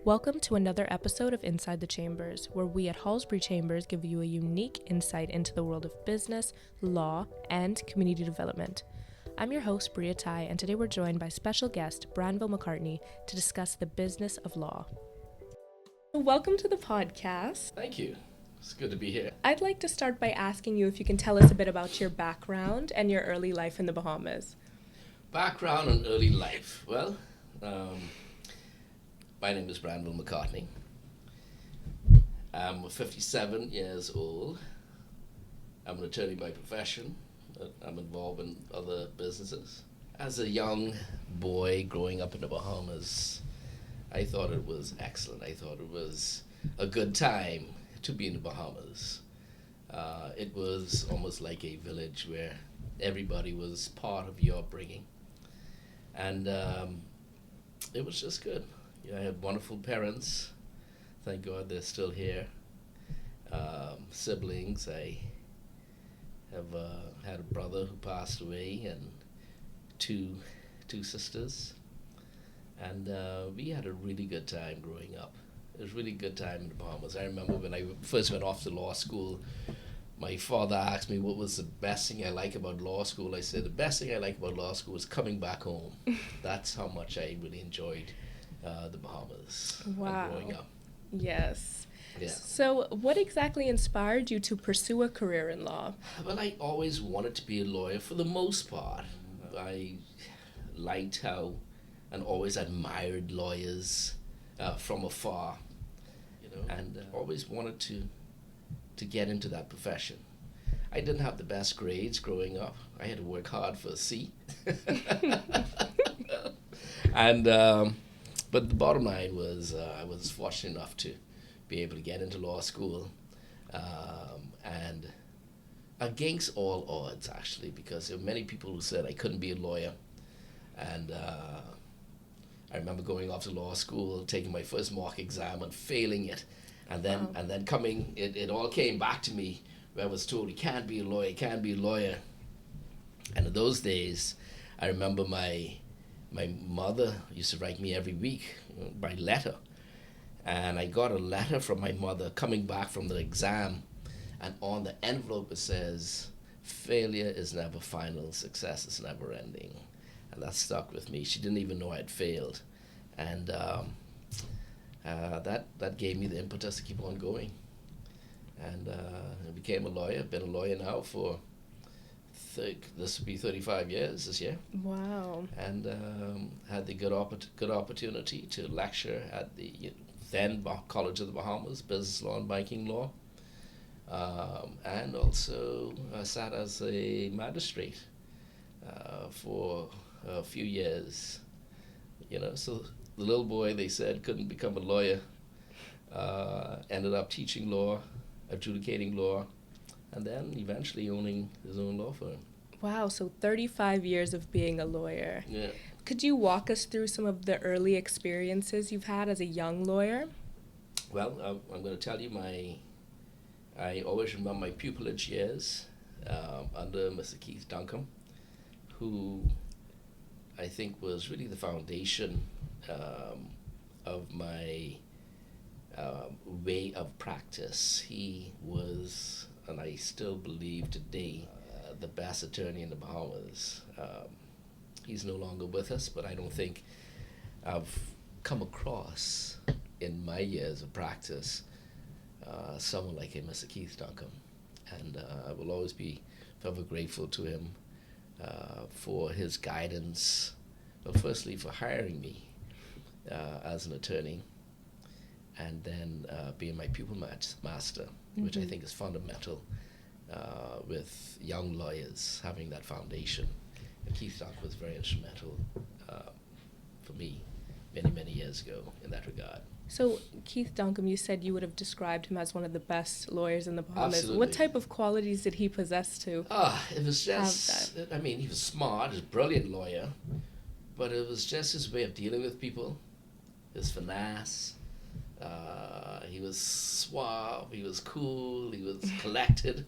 Welcome to another episode of Inside the Chambers, where we at Hallsbury Chambers give you a unique insight into the world of business, law, and community development. I'm your host, Bria Tai, and today we're joined by special guest Branville McCartney to discuss the business of law. Welcome to the podcast. Thank you. It's good to be here. I'd like to start by asking you if you can tell us a bit about your background and your early life in the Bahamas. Background and early life. Well, my name is Branville McCartney. I'm 57 years old. I'm an attorney by profession. I'm involved in other businesses. As a young boy growing up in the Bahamas, I thought it was excellent. I thought it was a good time to be in the Bahamas. It was almost like a village where everybody was part of your upbringing. And it was just good. I had wonderful parents. Thank God they're still here. Siblings. I have had a brother who passed away and two sisters. And we had a really good time growing up. It was a really good time in the Bahamas. I remember when I first went off to law school, my father asked me what was the best thing I like about law school. I said, the best thing I like about law school is coming back home. That's how much I really enjoyed the Bahamas growing up. Yes. Yeah. So what exactly inspired you to pursue a career in law? Well, I always wanted to be a lawyer for the most part. I liked how and always admired lawyers from afar, and always wanted to get into that profession. I didn't have the best grades growing up. I had to work hard for a C. And but the bottom line was I was fortunate enough to be able to get into law school, and against all odds, actually, because there were many people who said I couldn't be a lawyer. And I remember going off to law school, taking my first mock exam and failing it. And then coming, it all came back to me where I was told, you can't be a lawyer, you can't be a lawyer. And in those days, I remember my mother used to write me every week by letter. And I got a letter from my mother coming back from the exam. And on the envelope it says, failure is never final, success is never ending. And that stuck with me. She didn't even know I'd failed. And that gave me the impetus to keep on going. And I became a lawyer. Been a lawyer now for, this will be 35 years this year. Wow. And had the good opportunity to lecture at the then College of the Bahamas, Business Law and Banking Law. And also sat as a magistrate for a few years. So the little boy, they said, couldn't become a lawyer, ended up teaching law, adjudicating law, and then eventually owning his own law firm. Wow, so 35 years of being a lawyer. Yeah. Could you walk us through some of the early experiences you've had as a young lawyer? Well, I'm going to tell you I always remember my pupillage years under Mr. Keith Duncombe, who I think was really the foundation of my way of practice. He was, and I still believe today, the best attorney in the Bahamas. He's no longer with us, but I don't think I've come across in my years of practice someone like him, Mr. Keith Duncombe. And I will always be forever grateful to him for his guidance, but firstly for hiring me as an attorney, and then being my pupil master, which I think is fundamental with young lawyers, having that foundation. And Keith Duncombe was very instrumental for me many years ago in that regard. So Keith Duncombe, you said you would have described him as one of the best lawyers in the Bahamas. Absolutely. What type of qualities did he possess to It was just, he was smart, he was a brilliant lawyer, but it was just his way of dealing with people, his finesse. He was suave, he was cool, he was collected,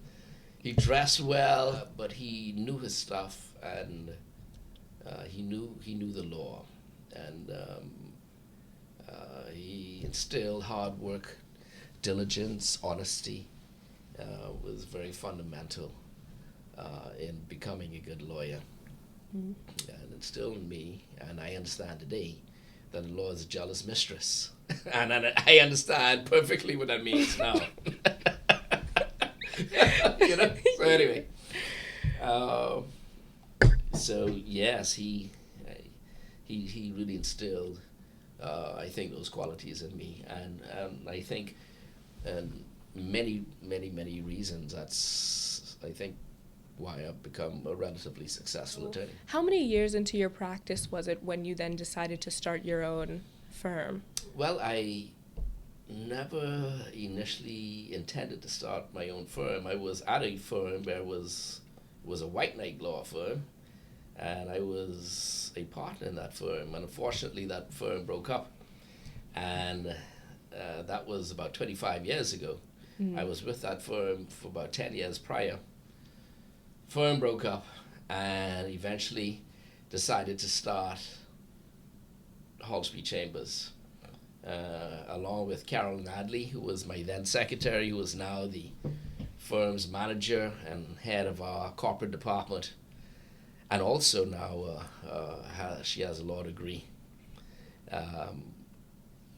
he dressed well, but he knew his stuff, and he knew the law. And he instilled hard work, diligence, honesty was very fundamental in becoming a good lawyer. And instilled in me, and I understand today, that the law is a jealous mistress. And I understand perfectly what that means now. So anyway. So yes, he really instilled, I think, those qualities in me, and I think, many reasons. That's, I think, why I've become a relatively successful attorney. How many years into your practice was it when you then decided to start your own firm? Well, I never initially intended to start my own firm. I was at a firm where it was a white knight law firm, and I was a partner in that firm. And unfortunately, that firm broke up, and that was about 25 years ago. I was with that firm for about 10 years prior. Firm broke up, and eventually decided to start Hallsbury Chambers, along with Carolyn Adley, who was my then secretary, who is now the firm's manager and head of our corporate department, and also now she has a law degree.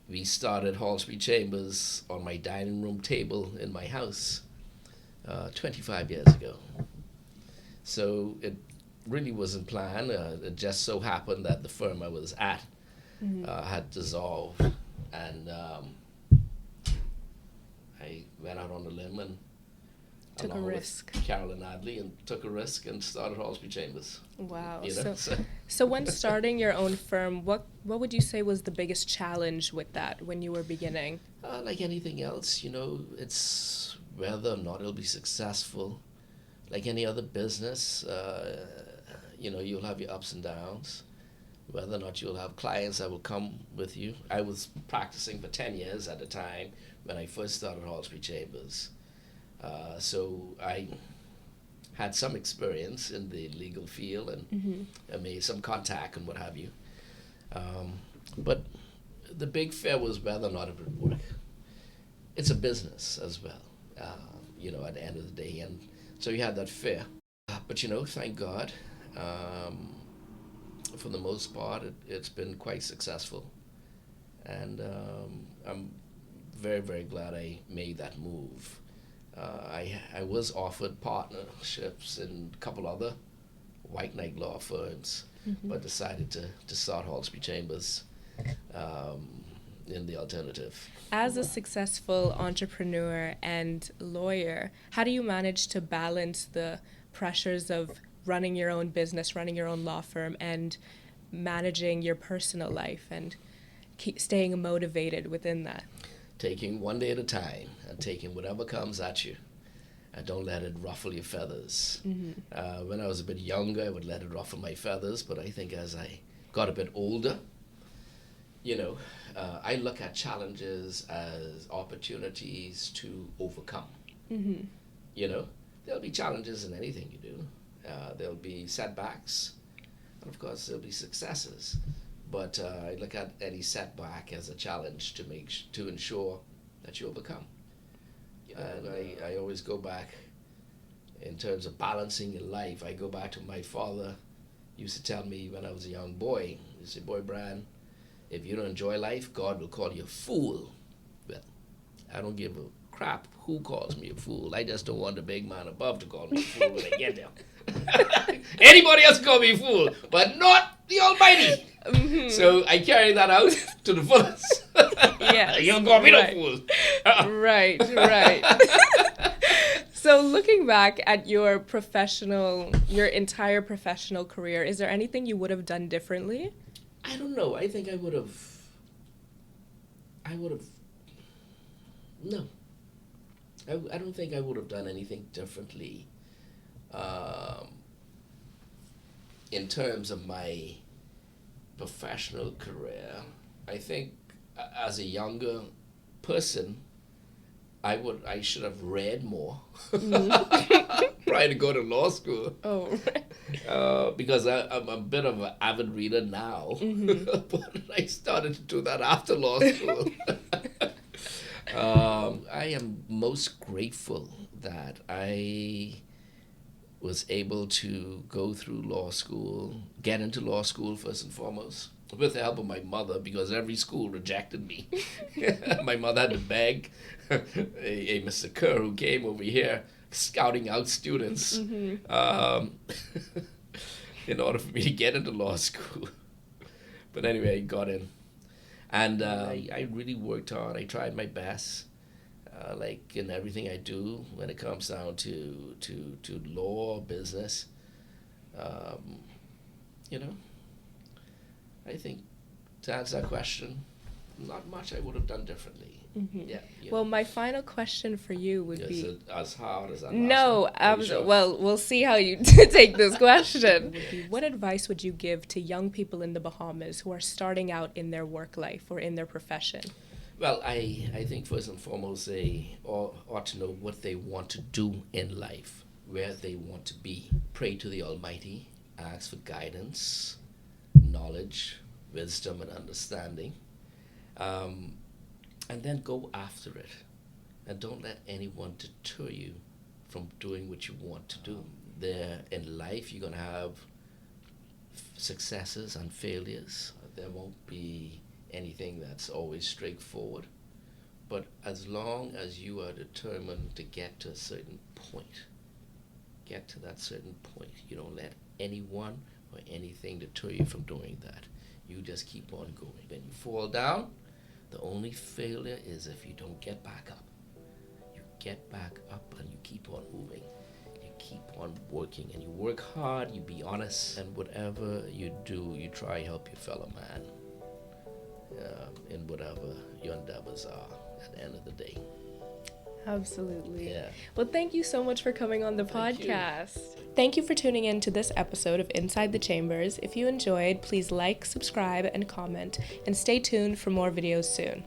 We started Hallsbury Chambers on my dining room table in my house 25 years ago. So it really wasn't planned. It just so happened that the firm I was at had dissolved, and I went out on a limb and took a risk. Carolyn Adley, and took a risk and started Hallsbury Chambers. Wow. So when starting your own firm, what would you say was the biggest challenge with that when you were beginning? Like anything else, it's whether or not it'll be successful. Like any other business, you'll have your ups and downs. Whether or not you'll have clients that will come with you. I was practicing for 10 years at the time when I first started Hallsbury Chambers. So I had some experience in the legal field, and I made some contact and what have you. But the big fear was whether or not it would work. It's a business as well, at the end of the day. And so you had that fear. But, thank God, for the most part, it's been quite successful. And I'm very, very glad I made that move. I was offered partnerships in a couple other white knight law firms, but decided to start Hallsbury Chambers in the alternative. As a successful entrepreneur and lawyer, how do you manage to balance the pressures of running your own business, running your own law firm, and managing your personal life and staying motivated within that? Taking one day at a time and taking whatever comes at you, and don't let it ruffle your feathers. When I was a bit younger, I would let it ruffle my feathers, but I think as I got a bit older, I look at challenges as opportunities to overcome. There'll be challenges in anything you do. There'll be setbacks, and of course there'll be successes. But I look at any setback as a challenge to ensure that you overcome. And I always go back, in terms of balancing your life, I go back to my father used to tell me when I was a young boy. He said, "Boy, Bran, if you don't enjoy life, God will call you a fool." Well, I don't give a crap who calls me a fool. I just don't want the big man above to call me a fool when I get there. Anybody else call me a fool, but not the Almighty. So I carry that out to the fullest. Yes. You don't call me no fool. Right. So looking back at your entire professional career, is there anything you would have done differently? I don't know. I think I would have, no. I don't think I would have done anything differently in terms of my professional career. I think as a younger person, I should have read more prior to go to law school. Oh, because I'm a bit of an avid reader now, but I started to do that after law school. most grateful that I was able to go through law school, get into law school first and foremost, with the help of my mother, because every school rejected me. My mother had to beg a Mr. Kerr who came over here scouting out students in order for me to get into law school. But anyway, I got in. And I really worked hard. I tried my best, like in everything I do when it comes down to law, business. You know, I think to answer that question, not much I would have done differently. Mm-hmm. Yeah. Well, my final question for you would be... Is it as hard as that? No, Sure? well, we'll see how you take this question. What advice would you give to young people in the Bahamas who are starting out in their work life or in their profession? Well, I think first and foremost they ought to know what they want to do in life, where they want to be. Pray to the Almighty, ask for guidance, knowledge, wisdom, and understanding. And then go after it. And don't let anyone deter you from doing what you want to do. There in life, you're going to have successes and failures. There won't be anything that's always straightforward. But as long as you are determined to get to a certain point, get to that certain point, you don't let anyone or anything deter you from doing that. You just keep on going. When you fall down, the only failure is if you don't get back up. You get back up and you keep on moving. You keep on working and you work hard, you be honest, and whatever you do, you try help your fellow man in whatever your endeavors are at the end of the day. Absolutely. Yeah. Well, thank you so much for coming on the podcast. Thank you for tuning in to this episode of Inside the Chambers. If you enjoyed, please like, subscribe, and comment, and stay tuned for more videos soon.